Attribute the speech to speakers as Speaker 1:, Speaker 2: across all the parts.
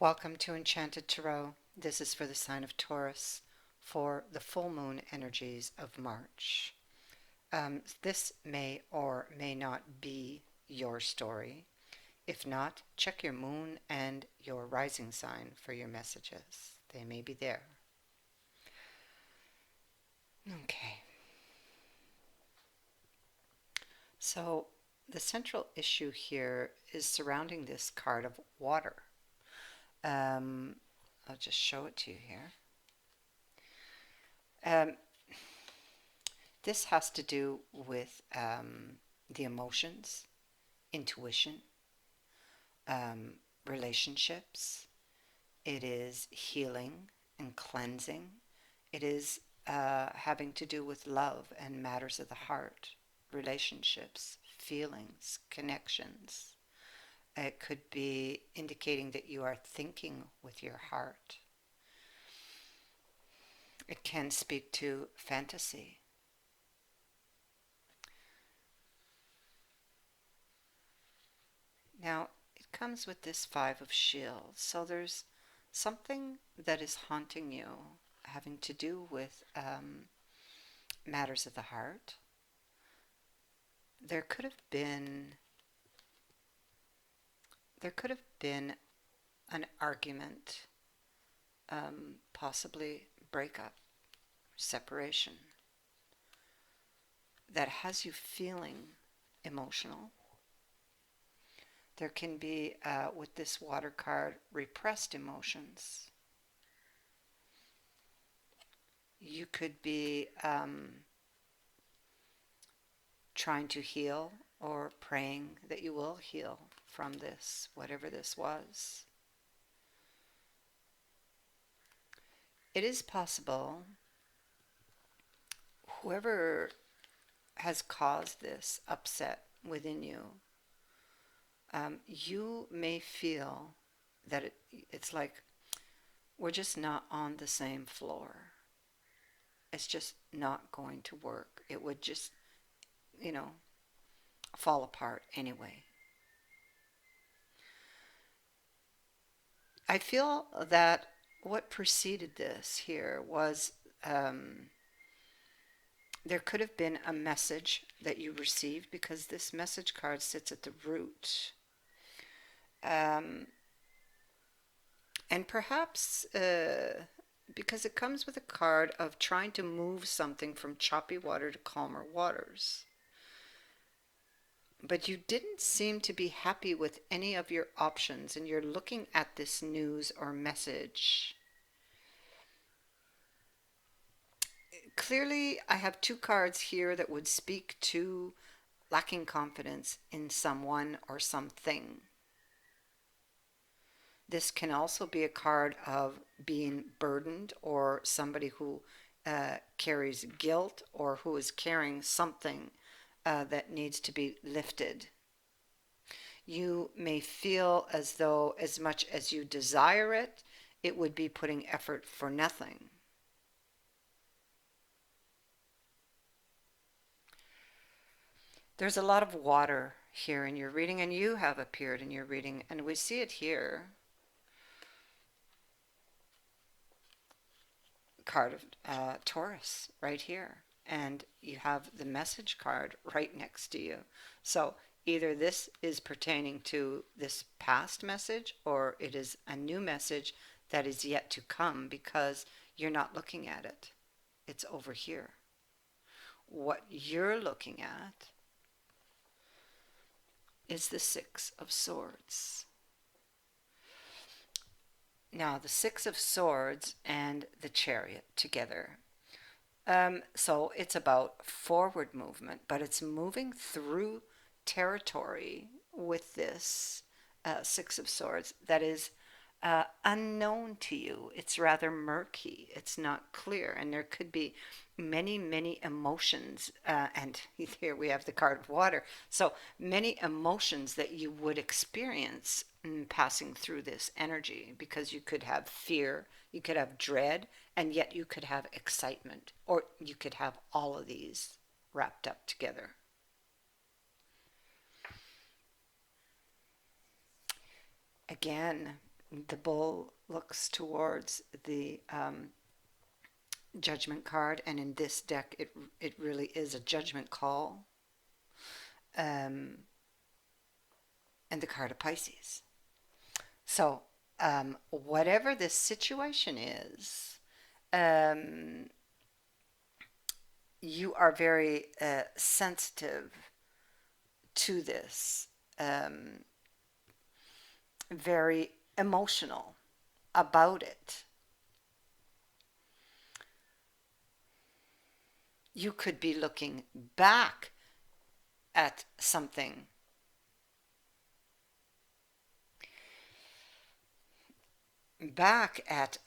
Speaker 1: Welcome to Enchanted Tarot. This is for the sign of Taurus for the full moon energies of March. This may or may not be your story. If not, check your moon and your rising sign for your messages. They may be there. Okay, so the central issue here is surrounding this card of water. Um, I'll just show it to you here. Um, This has to do with the emotions, intuition, um, relationships. It is healing and cleansing. It is having to do with love and matters of the heart, relationships, feelings, connections. It could be indicating that you are thinking with your heart. It can speak to fantasy. Now, it comes with this Five of Shields, so there's something that is haunting you having to do with matters of the heart. There could have been an argument, possibly breakup, separation, that has you feeling emotional. There can be, with this water card, repressed emotions. You could be trying to heal or praying that you will heal from this, whatever this was. It is possible whoever has caused this upset within you, you may feel that it's like we're just not on the same floor. It's just not going to work. It would just, you know, fall apart anyway. I feel that what preceded this here was there could have been a message that you received because this message card sits at the root. And perhaps because it comes with a card of trying to move something from choppy water to calmer waters. But you didn't seem to be happy with any of your options, and you're looking at this news or message. Clearly, I have two cards here that would speak to lacking confidence in someone or something. This can also be a card of being burdened or somebody who carries guilt or who is carrying something that needs to be lifted. You may feel as though, as much as you desire it, it would be putting effort for nothing. There's a lot of water here in your reading, and you have appeared in your reading, and we see it here. Card of Taurus right here, and you have the message card right next to you. So either this is pertaining to this past message or it is a new message that is yet to come because you're not looking at it. It's over here. What you're looking at is the Six of Swords. Now, the Six of Swords and the Chariot together. So it's about forward movement, but it's moving through territory with this Six of Swords that is unknown to you. It's rather murky. It's not clear. And there could be many, many emotions. And here we have the card of water. So many emotions that you would experience passing through this energy because you could have fear, you could have dread, and yet you could have excitement, or you could have all of these wrapped up together. Again, The bull looks towards the judgment card, and in this deck, it really is a judgment call. Um, and the card of Pisces. So, whatever this situation is, um, you are very sensitive to this, um, very emotional about it. You could be looking back at something, back at,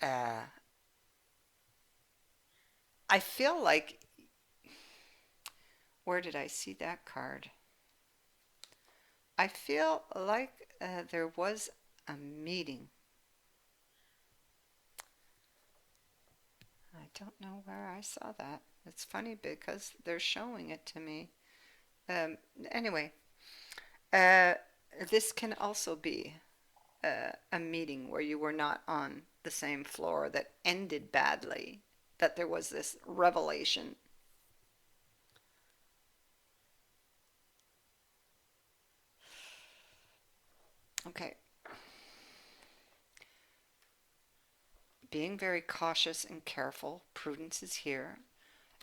Speaker 1: I feel like, where did I see that card? I feel like there was a meeting. I don't know where I saw that. It's funny because they're showing it to me. Um, anyway, uh, this can also be a meeting where you were not on the same floor that ended badly, that there was this revelation. Okay, being very cautious and careful, prudence is here,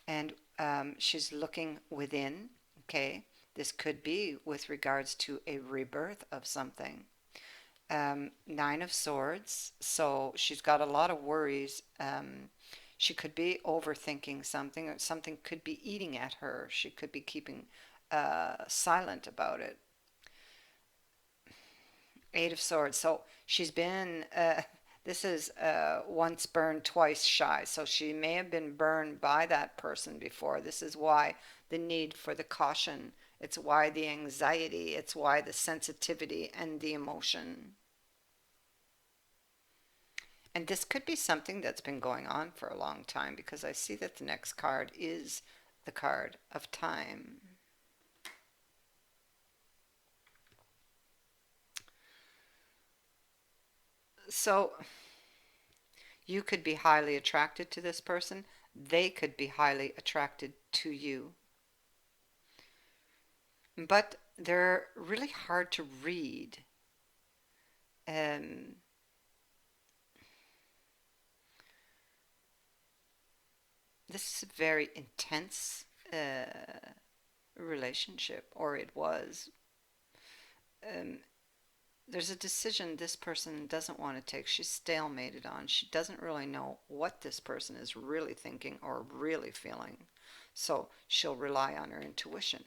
Speaker 1: and she's looking within. Okay, this could be with regards to a rebirth of something. Nine of Swords, so she's got a lot of worries. She could be overthinking something, or something could be eating at her. She could be keeping silent about it. Eight of Swords, so she's been, this is once burned, twice shy. So she may have been burned by that person before. This is why the need for the caution. It's why the anxiety. It's why the sensitivity and the emotion. And this could be something that's been going on for a long time, because I see that the next card is the card of time. So you could be highly attracted to this person. They could be highly attracted to you. But they're really hard to read. Um, this is a very intense relationship, or it was. Um, there's a decision this person doesn't want to take. She's stalemated on. She doesn't really know what this person is really thinking or really feeling. So she'll rely on her intuition.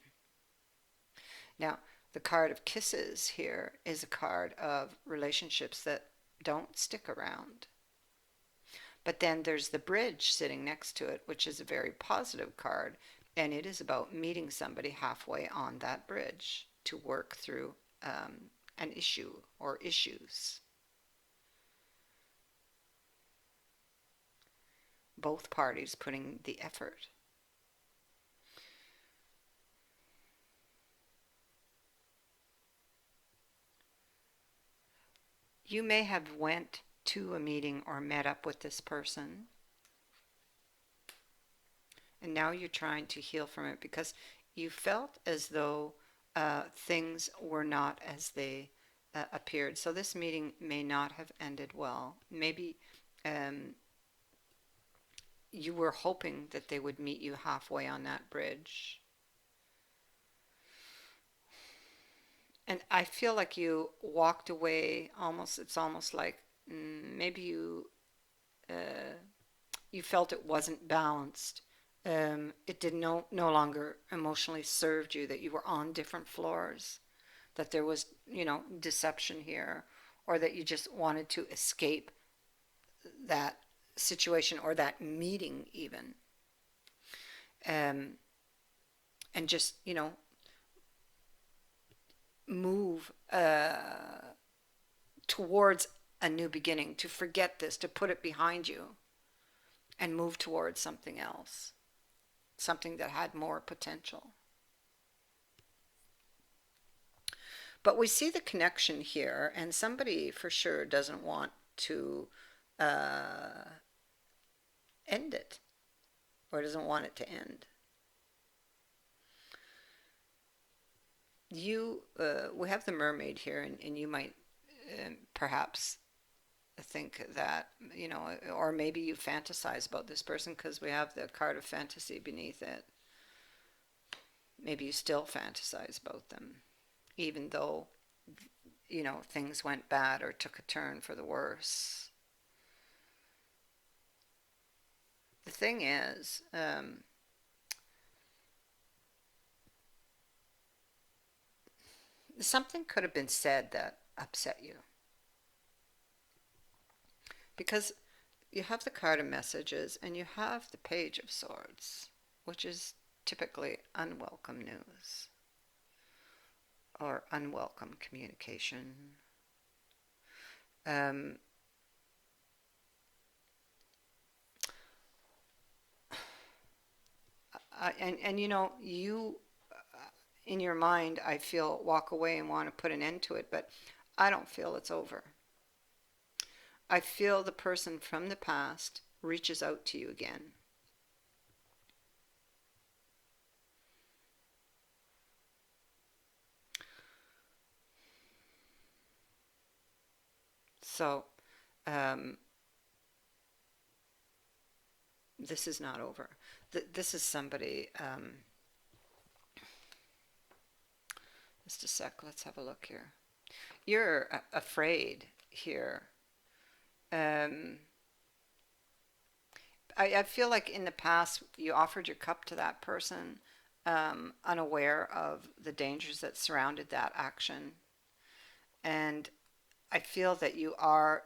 Speaker 1: Now, the card of kisses here is a card of relationships that don't stick around. But then there's the bridge sitting next to it, which is a very positive card. And it is about meeting somebody halfway on that bridge to work through an issue or issues. Both parties putting the effort. You may have went to a meeting or met up with this person, and now you're trying to heal from it because you felt as though things were not as they appeared. So this meeting may not have ended well. Maybe um, you were hoping that they would meet you halfway on that bridge. And I feel like you walked away almost, it's almost like maybe uh, you felt it wasn't balanced. It did no longer emotionally served you, that you were on different floors, that there was, deception here, or that you just wanted to escape that situation or that meeting even. Um, and just, move towards a new beginning, to forget this, to put it behind you and move towards something else, something that had more potential. But we see the connection here, and somebody for sure doesn't want to uh, end it, or doesn't want it to end. We have the mermaid here, and you might perhaps think that, or maybe you fantasize about this person because we have the card of fantasy beneath it. Maybe you still fantasize about them, even though, things went bad or took a turn for the worse. The thing is, something could have been said that upset you because you have the card of messages and you have the page of swords, which is typically unwelcome news or unwelcome communication. Um, and you in your mind, I feel, walk away and want to put an end to it, but I don't feel it's over. I feel the person from the past reaches out to you again. So, um, this is not over. This is somebody, just a sec, let's have a look here. You're afraid here. Um, I feel like in the past you offered your cup to that person, unaware of the dangers that surrounded that action. And I feel that you are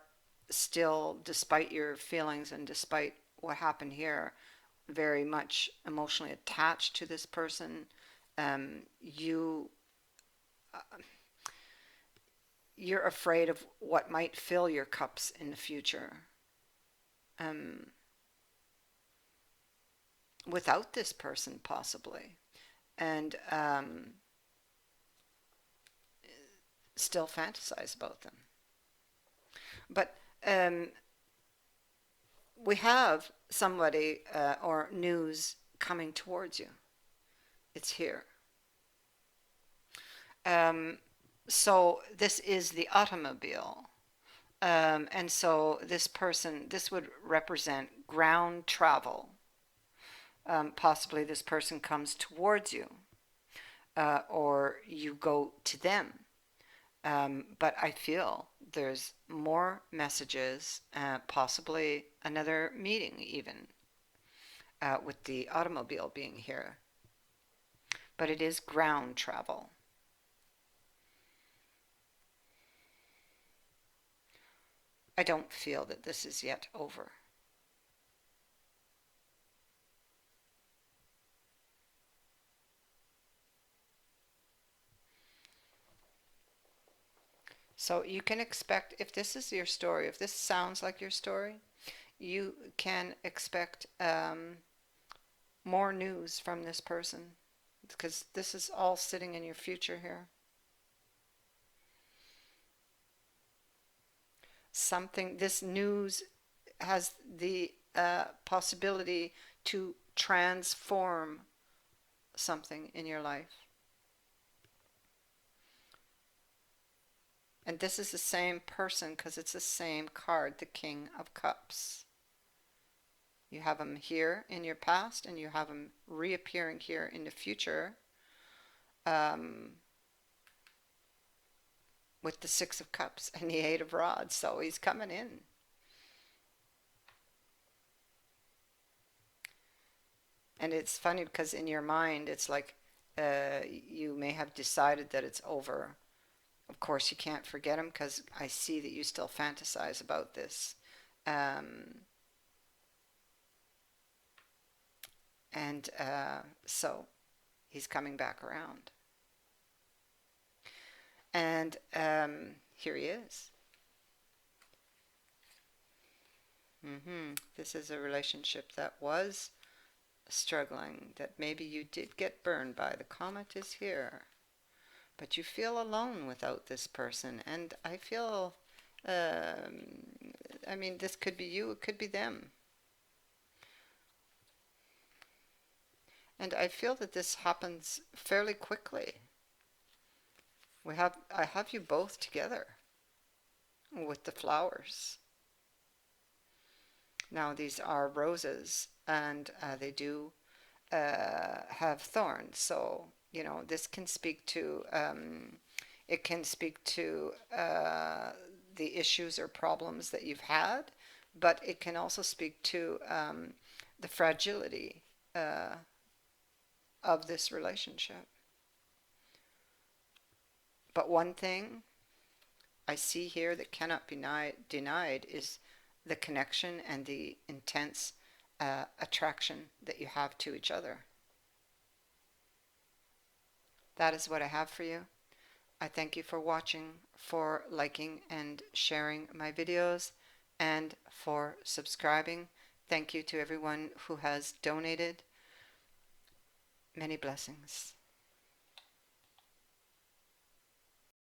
Speaker 1: still, despite your feelings and despite what happened here, very much emotionally attached to this person. You you're afraid of what might fill your cups in the future, um, without this person possibly, and still fantasize about them. But um, we have somebody or news coming towards you. It's here. Um, so this is the automobile. And so this would represent ground travel. Possibly this person comes towards you, or you go to them. But I feel there's more messages, possibly another meeting even, with the automobile being here. But it is ground travel. I don't feel that this is yet over. So you can expect, if this is your story, if this sounds like your story, you can expect more news from this person because this is all sitting in your future here. This news has the possibility to transform something in your life. And this is the same person because it's the same card, the King of Cups. You have him here in your past and you have him reappearing here in the future, um, with the Six of Cups and the Eight of Rods. So he's coming in. And it's funny because in your mind, it's like you may have decided that it's over. Of course, you can't forget him because I see that you still fantasize about this. Um, and so he's coming back around. And here he is. This is a relationship that was struggling, that maybe you did get burned by. The comet is here. but you feel alone without this person. And I feel, I mean, this could be you, it could be them. And I feel that this happens fairly quickly. I have you both together with the flowers. Now these are roses, and they do have thorns. So this can speak to it can speak to the issues or problems that you've had, but it can also speak to the fragility uh, of this relationship. But one thing I see here that cannot be denied is the connection and the intense attraction that you have to each other. That is what I have for you. I thank you for watching, for liking and sharing my videos, and for subscribing. Thank you to everyone who has donated. Many blessings.